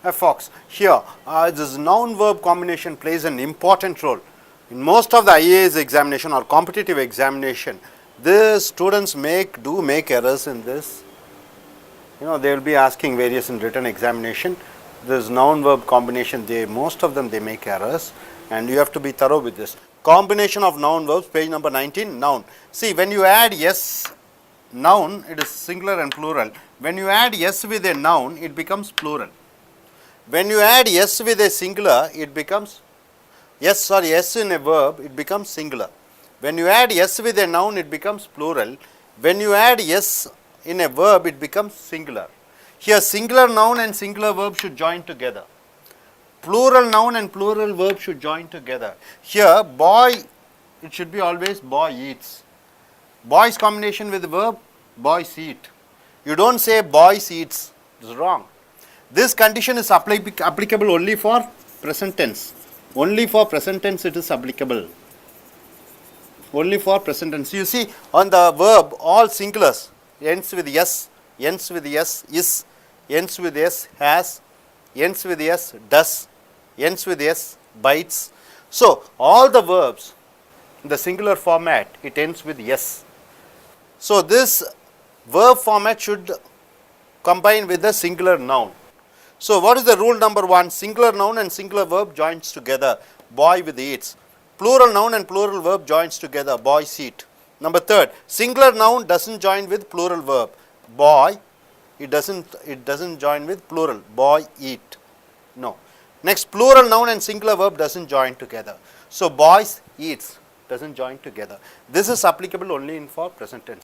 Fox. Here, this noun verb combination plays an important role. In most of the IAS examination or competitive examination, the students do make errors in this. You know, they will be asking various in written examination. This noun verb combination, most of them they make errors, and you have to be thorough with this. Combination of noun verbs, page number 19, noun. See, when you add yes, noun, it is singular and plural. When you add yes with a noun, it becomes plural. When you add yes with a singular, it becomes yes in a verb, it becomes singular. When you add yes with a noun, it becomes plural. When you add yes in a verb, it becomes singular. Here, singular noun and singular verb should join together. Plural noun and plural verb should join together. Here, boy, it should be always boy eats. Boy's combination with the verb, boys eat. You don't say boys eats, it's wrong. This condition is applicable only for present tense. Only for present tense it is applicable. Only for present tense. You see, on the verb, all singulars, ends with yes, ends with yes, is, ends with yes, has, ends with yes, does, ends with yes, bites. So, all the verbs in the singular format, it ends with yes. So, this verb format should combine with the singular noun. So, what is the rule number 1? Singular noun and singular verb joins together, boy with eats. Plural noun and plural verb joins together, boys eat. Number 3, singular noun doesn't join with plural verb, boy, it doesn't join with plural, boy eat. No. Next, plural noun and singular verb doesn't join together. So, boys eats doesn't join together. This is applicable only for present tense.